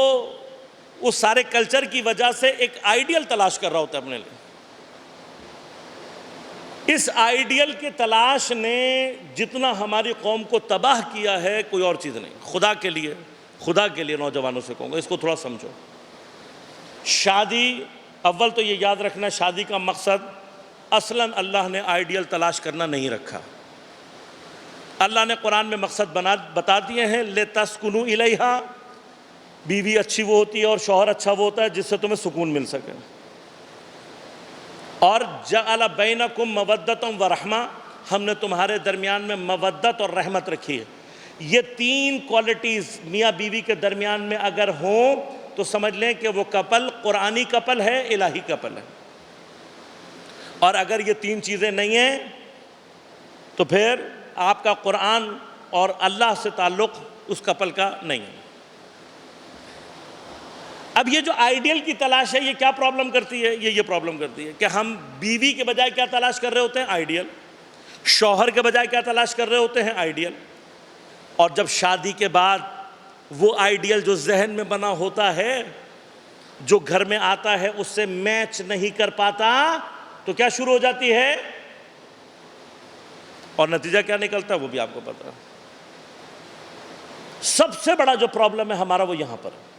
اس سارے کلچر کی وجہ سے ایک آئیڈیل تلاش کر رہا ہوتا ہے اپنے لیے۔ اس آئیڈیل کی تلاش نے جتنا ہماری قوم کو تباہ کیا ہے کوئی اور چیز نہیں۔ خدا کے لیے نوجوانوں سے کہوں گا اس کو تھوڑا سمجھو۔ شادی، اول تو یہ یاد رکھنا، شادی کا مقصد اصلاً اللہ نے آئیڈیل تلاش کرنا نہیں رکھا۔ اللہ نے قرآن میں مقصد بتا دیے ہیں، لِتَسْكُنُوا إِلَيْهَا، بیوی اچھی وہ ہوتی ہے اور شوہر اچھا وہ ہوتا ہے جس سے تمہیں سکون مل سکے، اور جعل بینکم مودۃ ورحمہ، ہم نے تمہارے درمیان میں مودت اور رحمت رکھی ہے۔ یہ تین کوالٹیز میاں بیوی کے درمیان میں اگر ہوں تو سمجھ لیں کہ وہ کپل قرآنی کپل ہے، الہی کپل ہے۔ اور اگر یہ تین چیزیں نہیں ہیں تو پھر آپ کا قرآن اور اللہ سے تعلق اس کپل کا نہیں ہے۔ اب یہ جو آئیڈیل کی تلاش ہے یہ کیا پرابلم کرتی ہے؟ یہ پرابلم کرتی ہے کہ ہم بیوی کے بجائے کیا تلاش کر رہے ہوتے ہیں؟ آئیڈیل۔ شوہر کے بجائے کیا تلاش کر رہے ہوتے ہیں؟ آئیڈیل۔ اور جب شادی کے بعد وہ آئیڈیل جو ذہن میں بنا ہوتا ہے، جو گھر میں آتا ہے، اس سے میچ نہیں کر پاتا تو کیا شروع ہو جاتی ہے؟ اور نتیجہ کیا نکلتا ہے وہ بھی آپ کو پتا ہے۔ سب سے بڑا جو پرابلم ہے ہمارا وہ یہاں پر ہے۔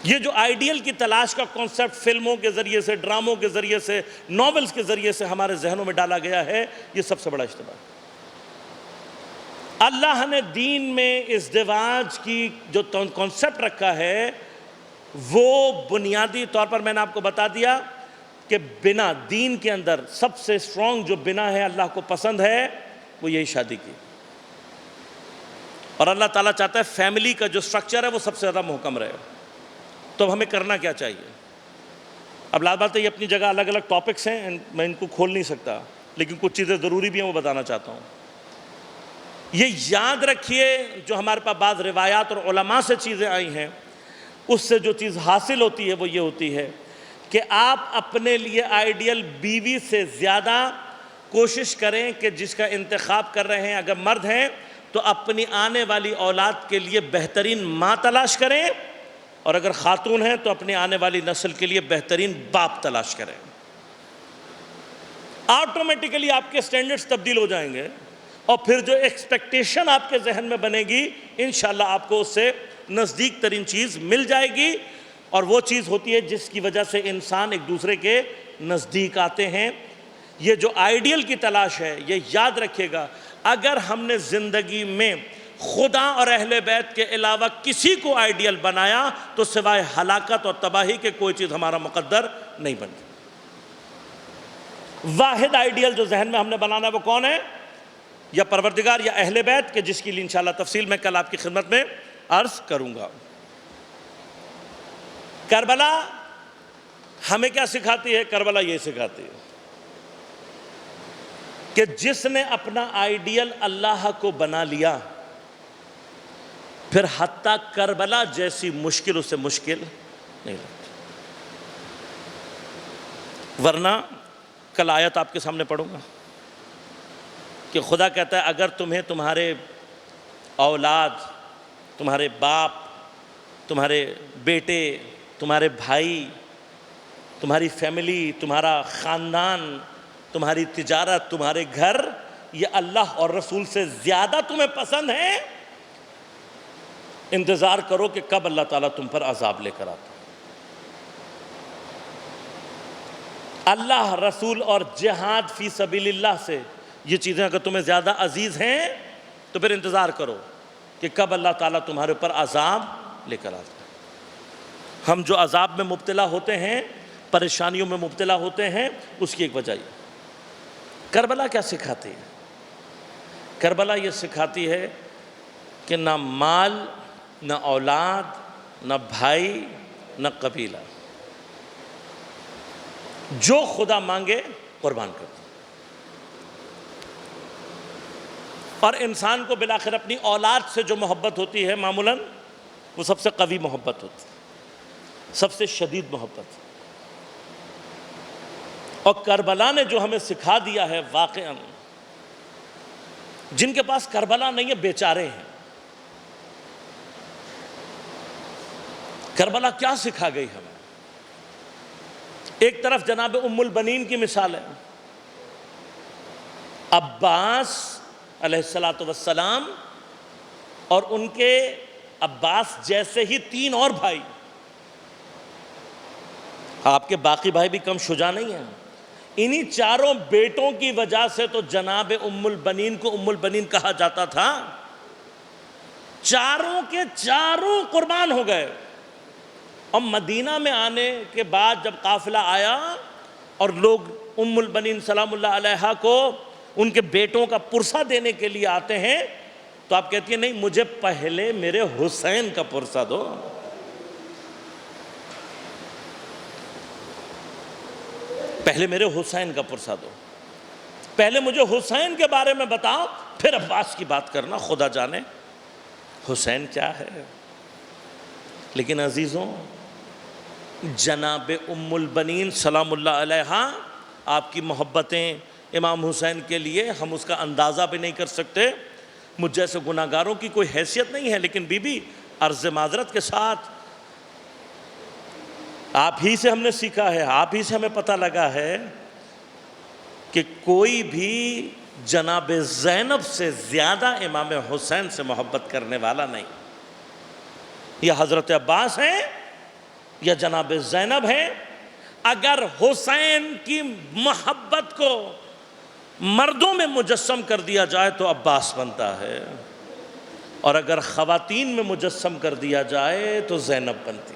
یہ جو آئیڈیل کی تلاش کا کانسیپٹ فلموں کے ذریعے سے، ڈراموں کے ذریعے سے، ناولز کے ذریعے سے ہمارے ذہنوں میں ڈالا گیا ہے، یہ سب سے بڑا اشتباہ ہے۔ اللہ نے دین میں ازدواج کی جو کانسیپٹ رکھا ہے وہ بنیادی طور پر میں نے آپ کو بتا دیا کہ بنا دین کے اندر سب سے اسٹرانگ جو بنا ہے اللہ کو پسند ہے وہ یہی شادی کی، اور اللہ تعالیٰ چاہتا ہے فیملی کا جو سٹرکچر ہے وہ سب سے زیادہ محکم رہے۔ تو اب ہمیں کرنا کیا چاہیے؟ اب لازم بات ہے یہ اپنی جگہ الگ الگ ٹاپکس ہیں، میں ان کو کھول نہیں سکتا، لیکن کچھ چیزیں ضروری بھی ہیں وہ بتانا چاہتا ہوں۔ یہ یاد رکھیے جو ہمارے پاس بعض روایات اور علماء سے چیزیں آئی ہیں، اس سے جو چیز حاصل ہوتی ہے وہ یہ ہوتی ہے کہ آپ اپنے لیے آئیڈیل بیوی سے زیادہ کوشش کریں کہ جس کا انتخاب کر رہے ہیں، اگر مرد ہیں تو اپنی آنے والی اولاد کے لیے بہترین ماں تلاش کریں، اور اگر خاتون ہیں تو اپنی آنے والی نسل کے لیے بہترین باپ تلاش کریں۔ آٹومیٹیکلی آپ کے سٹینڈرڈز تبدیل ہو جائیں گے، اور پھر جو ایکسپیکٹیشن آپ کے ذہن میں بنے گی انشاءاللہ آپ کو اس سے نزدیک ترین چیز مل جائے گی، اور وہ چیز ہوتی ہے جس کی وجہ سے انسان ایک دوسرے کے نزدیک آتے ہیں۔ یہ جو آئیڈیل کی تلاش ہے یہ یاد رکھیے گا، اگر ہم نے زندگی میں خدا اور اہل بیت کے علاوہ کسی کو آئیڈیل بنایا تو سوائے ہلاکت اور تباہی کے کوئی چیز ہمارا مقدر نہیں بنتی۔ واحد آئیڈیل جو ذہن میں ہم نے بنانا ہے وہ کون ہے؟ یا پروردگار یا اہل بیت، کہ جس کے لیے انشاءاللہ تفصیل میں کل آپ کی خدمت میں عرض کروں گا۔ کربلا ہمیں کیا سکھاتی ہے؟ کربلا یہ سکھاتی ہے کہ جس نے اپنا آئیڈیل اللہ کو بنا لیا، پھر حتیٰ کربلا جیسی مشکل اسے مشکل نہیں لگتی۔ ورنہ کل آیت آپ کے سامنے پڑھوں گا کہ خدا کہتا ہے اگر تمہیں تمہارے اولاد، تمہارے باپ، تمہارے بیٹے، تمہارے بھائی، تمہاری فیملی، تمہارا خاندان، تمہاری تجارت، تمہارے گھر، یہ اللہ اور رسول سے زیادہ تمہیں پسند ہے، انتظار کرو کہ کب اللہ تعالیٰ تم پر عذاب لے کر آتا۔ اللہ، رسول اور جہاد فی سبیل اللہ سے یہ چیزیں اگر تمہیں زیادہ عزیز ہیں تو پھر انتظار کرو کہ کب اللہ تعالیٰ تمہارے اوپر عذاب لے کر آتا ہے۔ ہم جو عذاب میں مبتلا ہوتے ہیں، پریشانیوں میں مبتلا ہوتے ہیں، اس کی ایک وجہ یہ۔ کربلا کیا سکھاتی ہے؟ کربلا یہ سکھاتی ہے کہ نہ مال، نہ اولاد، نہ بھائی، نہ قبیلہ، جو خدا مانگے قربان کر دو۔ اور انسان کو بالآخر اپنی اولاد سے جو محبت ہوتی ہے معمولاً وہ سب سے قوی محبت ہوتی ہے، سب سے شدید محبت۔ اور کربلا نے جو ہمیں سکھا دیا ہے واقعاً، جن کے پاس کربلا نہیں ہے بیچارے ہیں۔ کربلا کیا سکھا گئی ہمیں؟ ایک طرف جناب ام البنین کی مثال ہے، عباس علیہ السلام اور ان کے عباس جیسے ہی 3 اور بھائی، آپ کے باقی بھائی بھی کم شجاع نہیں ہیں، انہی 4 بیٹوں کی وجہ سے تو جناب ام البنین کو ام البنین کہا جاتا تھا۔ 4 کے 4 قربان ہو گئے۔ اور مدینہ میں آنے کے بعد جب قافلہ آیا اور لوگ ام البنین سلام اللہ علیہا کو ان کے بیٹوں کا پرسہ دینے کے لیے آتے ہیں تو آپ کہتی ہیں نہیں، مجھے پہلے میرے حسین کا پرسہ دو۔ پہلے میرے حسین کا پرسہ دو، پہلے مجھے حسین کے بارے میں بتاؤ، پھر عباس کی بات کرنا، خدا جانے حسین کیا ہے۔ لیکن عزیزوں، جناب ام البنین سلام اللہ علیہا، آپ کی محبتیں امام حسین کے لیے ہم اس کا اندازہ بھی نہیں کر سکتے۔ مجھ جیسے گناہگاروں کی کوئی حیثیت نہیں ہے، لیکن بی بی عرض معذرت کے ساتھ آپ ہی سے ہم نے سیکھا ہے، آپ ہی سے ہمیں پتہ لگا ہے کہ کوئی بھی جناب زینب سے زیادہ امام حسین سے محبت کرنے والا نہیں۔ یا حضرت عباس ہیں یا جناب زینب ہیں۔ اگر حسین کی محبت کو مردوں میں مجسم کر دیا جائے تو عباس بنتا ہے، اور اگر خواتین میں مجسم کر دیا جائے تو زینب بنتی۔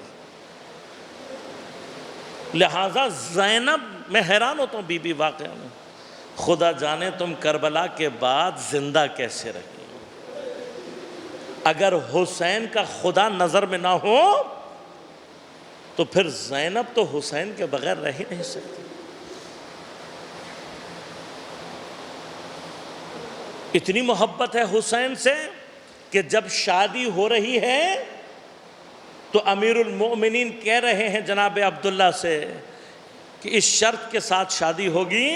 لہٰذا زینب، میں حیران ہوتا ہوں بی بی واقعہ میں، خدا جانے تم کربلا کے بعد زندہ کیسے رہی۔ اگر حسین کا خدا نظر میں نہ ہو تو پھر زینب تو حسین کے بغیر رہ ہی نہیں سکتی۔ اتنی محبت ہے حسین سے کہ جب شادی ہو رہی ہے تو امیر المؤمنین کہہ رہے ہیں جناب عبداللہ سے کہ اس شرط کے ساتھ شادی ہوگی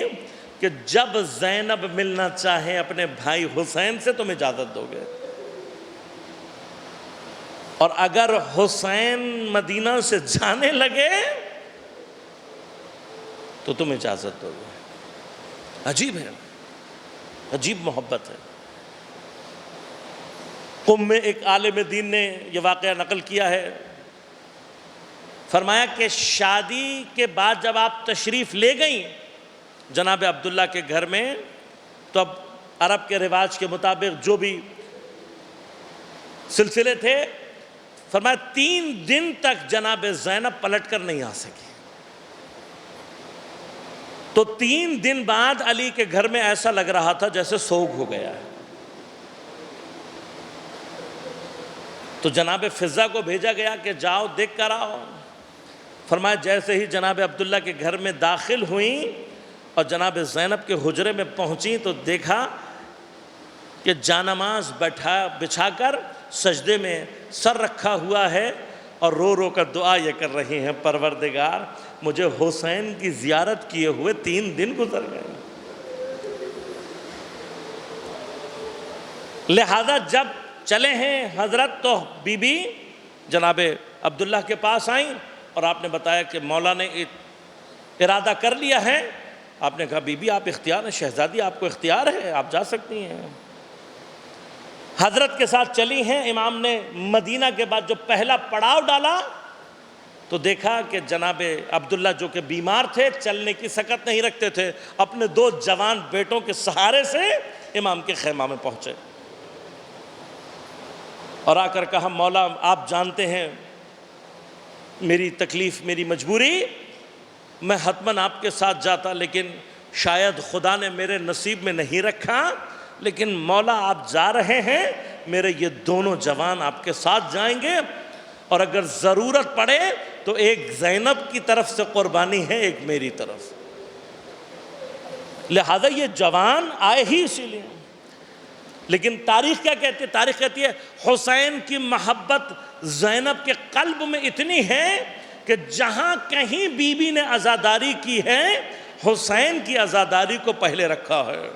کہ جب زینب ملنا چاہیں اپنے بھائی حسین سے تم اجازت دو گے، اور اگر حسین مدینہ سے جانے لگے تو تم اجازت دو گے۔ عجیب ہے، عجیب محبت ہے۔ قم میں ایک عالم دین نے یہ واقعہ نقل کیا ہے، فرمایا کہ شادی کے بعد جب آپ تشریف لے گئیں جناب عبداللہ کے گھر میں، تو اب عرب کے رواج کے مطابق جو بھی سلسلے تھے، فرمایا 3 دن تک جناب زینب پلٹ کر نہیں آ سکی۔ تو 3 دن بعد علی کے گھر میں ایسا لگ رہا تھا جیسے سوگ ہو گیا ہے۔ تو جناب فضہ کو بھیجا گیا کہ جاؤ دیکھ کر آؤ۔ فرمایا جیسے ہی جناب عبداللہ کے گھر میں داخل ہوئیں اور جناب زینب کے حجرے میں پہنچیں تو دیکھا کہ جانماز بچھا کر سجدے میں سر رکھا ہوا ہے اور رو رو کر دعا یہ کر رہی ہیں، پروردگار مجھے حسین کی زیارت کیے ہوئے 3 دن گزر گئے۔ لہذا جب چلے ہیں حضرت تو بی بی جناب عبداللہ کے پاس آئیں اور آپ نے بتایا کہ مولا نے ارادہ کر لیا ہے۔ آپ نے کہا بی بی آپ اختیار ہیں، شہزادی آپ کو اختیار ہے، آپ جا سکتی ہیں۔ حضرت کے ساتھ چلی ہیں۔ امام نے مدینہ کے بعد جو پہلا پڑاؤ ڈالا تو دیکھا کہ جناب عبداللہ جو کہ بیمار تھے، چلنے کی سکت نہیں رکھتے تھے، اپنے 2 جوان بیٹوں کے سہارے سے امام کے خیمہ میں پہنچے اور آ کر کہا مولا آپ جانتے ہیں میری تکلیف، میری مجبوری، میں حتماً آپ کے ساتھ جاتا لیکن شاید خدا نے میرے نصیب میں نہیں رکھا، لیکن مولا آپ جا رہے ہیں، میرے یہ دونوں جوان آپ کے ساتھ جائیں گے اور اگر ضرورت پڑے تو ایک زینب کی طرف سے قربانی ہے، ایک میری طرف۔ لہذا یہ جوان آئے ہی اسی لیے۔ لیکن تاریخ کیا کہتی ہے؟ تاریخ کہتی ہے حسین کی محبت زینب کے قلب میں اتنی ہے کہ جہاں کہیں بی بی نے عزاداری کی ہے حسین کی عزاداری کو پہلے رکھا ہے۔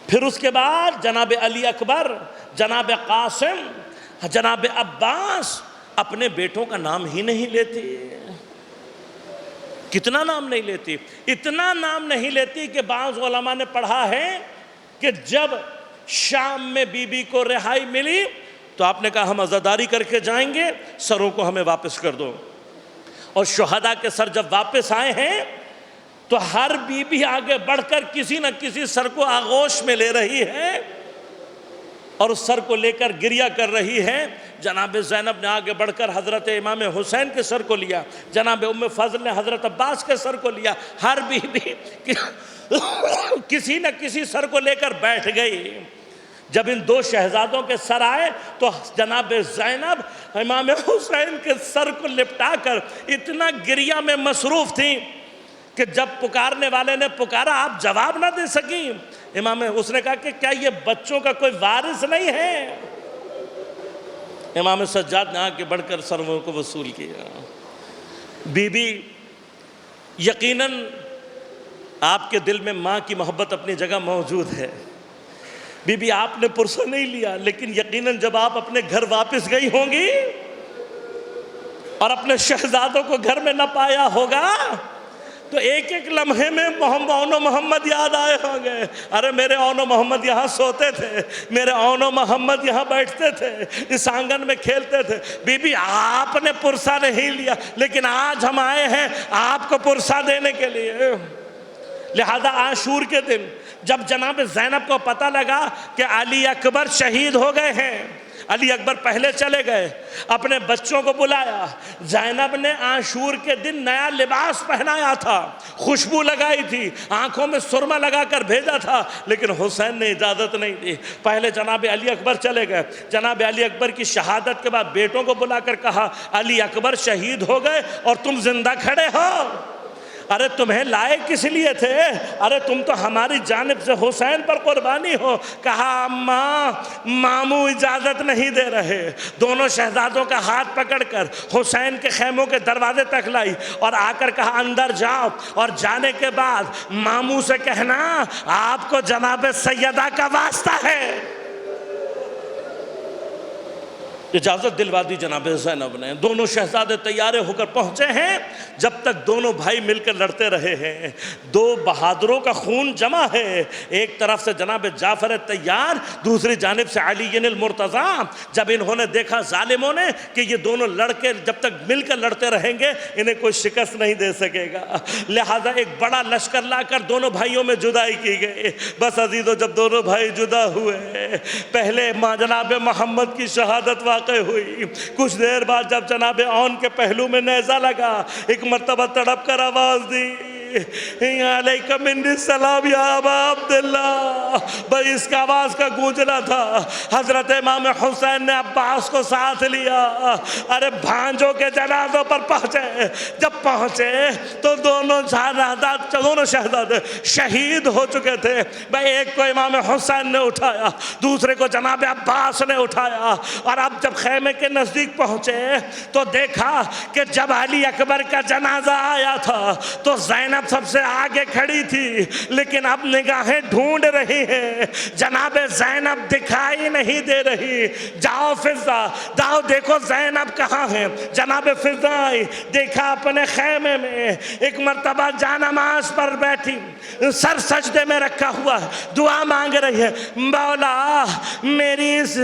پھر اس کے بعد جناب علی اکبر، جناب قاسم، جناب عباس اپنے بیٹوں کا نام ہی نہیں لیتی۔ کتنا نام نہیں لیتی؟ اتنا نام نہیں لیتی کہ بعض علماء نے پڑھا ہے کہ جب شام میں بی بی کو رہائی ملی تو آپ نے کہا ہم عزاداری کر کے جائیں گے، سروں کو ہمیں واپس کر دو۔ اور شہداء کے سر جب واپس آئے ہیں تو ہر بی بی آگے بڑھ کر کسی نہ کسی سر کو آغوش میں لے رہی ہے اور اس سر کو لے کر گریہ کر رہی ہے۔ جناب زینب نے آگے بڑھ کر حضرت امام حسین کے سر کو لیا، جناب ام فضل نے حضرت عباس کے سر کو لیا، ہر بی بی کسی نہ کسی سر کو لے کر بیٹھ گئی۔ جب ان 2 شہزادوں کے سر آئے تو جناب زینب امام حسین کے سر کو لپٹا کر اتنا گریہ میں مصروف تھیں کہ جب پکارنے والے نے پکارا آپ جواب نہ دے سکیں۔ امام اس نے کہا کہ کیا یہ بچوں کا کوئی وارث نہیں ہے؟ امام سجاد نے آ کے بڑھ کر سروں کو وصول کیا۔ بی بی یقیناً آپ کے دل میں ماں کی محبت اپنی جگہ موجود ہے۔ بی بی آپ نے پرسہ نہیں لیا، لیکن یقیناً جب آپ اپنے گھر واپس گئی ہوں گی اور اپنے شہزادوں کو گھر میں نہ پایا ہوگا تو ایک ایک لمحے میں اون و محمد یاد آئے ہوں گے۔ ارے میرے اون و محمد یہاں سوتے تھے، میرے اون و محمد یہاں بیٹھتے تھے، اس آنگن میں کھیلتے تھے۔ بی بی آپ نے پرسہ نہیں لیا، لیکن آج ہم آئے ہیں آپ کو پرسہ دینے کے لیے۔ لہذا عاشور کے دن جب جناب زینب کو پتہ لگا کہ علی اکبر شہید ہو گئے ہیں، علی اکبر پہلے چلے گئے، اپنے بچوں کو بلایا۔ زینب نے عاشور کے دن نیا لباس پہنایا تھا، خوشبو لگائی تھی، آنکھوں میں سرما لگا کر بھیجا تھا، لیکن حسین نے اجازت نہیں دی۔ پہلے جناب علی اکبر چلے گئے۔ جناب علی اکبر کی شہادت کے بعد بیٹوں کو بلا کر کہا علی اکبر شہید ہو گئے اور تم زندہ کھڑے ہو؟ ارے تمہیں لائے کس لیے تھے؟ ارے تم تو ہماری جانب سے حسین پر قربانی ہو۔ کہا اماں ماموں اجازت نہیں دے رہے۔ دونوں شہزادوں کا ہاتھ پکڑ کر حسین کے خیموں کے دروازے تک لائی اور آ کر کہا اندر جاؤ، اور جانے کے بعد ماموں سے کہنا آپ کو جناب سیدہ کا واسطہ ہے۔ اجازت دلوا دی جناب زینب نے۔ دونوں شہزادے تیارے ہو کر پہنچے ہیں۔ جب تک دونوں بھائی مل کر لڑتے رہے ہیں، 2 بہادروں کا خون جمع ہے، ایک طرف سے جناب جعفر طیار، دوسری جانب سے علی المرتضیٰ۔ جب انہوں نے دیکھا ظالموں نے کہ یہ دونوں لڑکے جب تک مل کر لڑتے رہیں گے انہیں کوئی شکست نہیں دے سکے گا، لہذا ایک بڑا لشکر لا کر دونوں بھائیوں میں جدائی کی گئی۔ بس عزیزو جب دونوں بھائی جدا ہوئے، پہلے جناب محمد کی شہادت واقع ہوئی، کچھ دیر بعد جب جناب اون کے پہلو میں نیزہ لگا، ایک مرتبہ تڑپ کر آواز دی علیکم منی السلام یا ابا عبداللہ. بھائی اس کا آواز کا گونجنا تھا. حضرت امام حسین نے عباس کو ساتھ لیا. ارے بھانجوں کے جنازوں پر پہنچے. جب پہنچے تو دونوں شہزادے شہید ہو چکے تھے. بھائی ایک کو امام حسین نے اٹھایا, دوسرے کو جناب عباس نے اٹھایا. اور اب جب خیمے کے نزدیک پہنچے تو دیکھا کہ جب علی اکبر کا جنازہ آیا تھا تو زینب سب سے آگے کھڑی تھی, لیکن اب نگاہیں ڈھونڈ رہی ہیں, جناب زینب دکھائی نہیں دے رہی. جاؤ فضہ, جاؤ دیکھو زینب کہاں ہے. جناب فضہ آئی, دیکھا اپنے خیمے میں ایک مرتبہ جانماز پر بیٹھی, سر سجدے میں رکھا ہوا ہے, دعا مانگ رہی ہے, مولا میری اس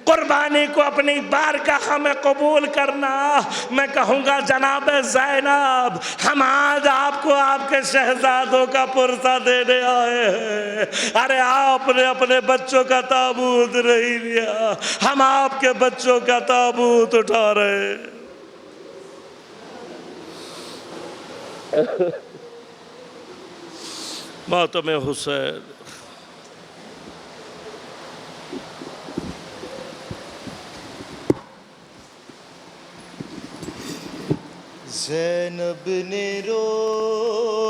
قربانی کو اپنی بارگاہ میں قبول کرنا. میں کہوں گا جناب زینب, ہم آج آپ کو آپ کے شہزادوں کا پرسہ دینے آئے ہیں. ارے آپ نے اپنے بچوں کا تابوت نہیں لیا, ہم آپ کے بچوں کا تابوت اٹھا رہے ہیں. ماتم حسین. زینب نے رو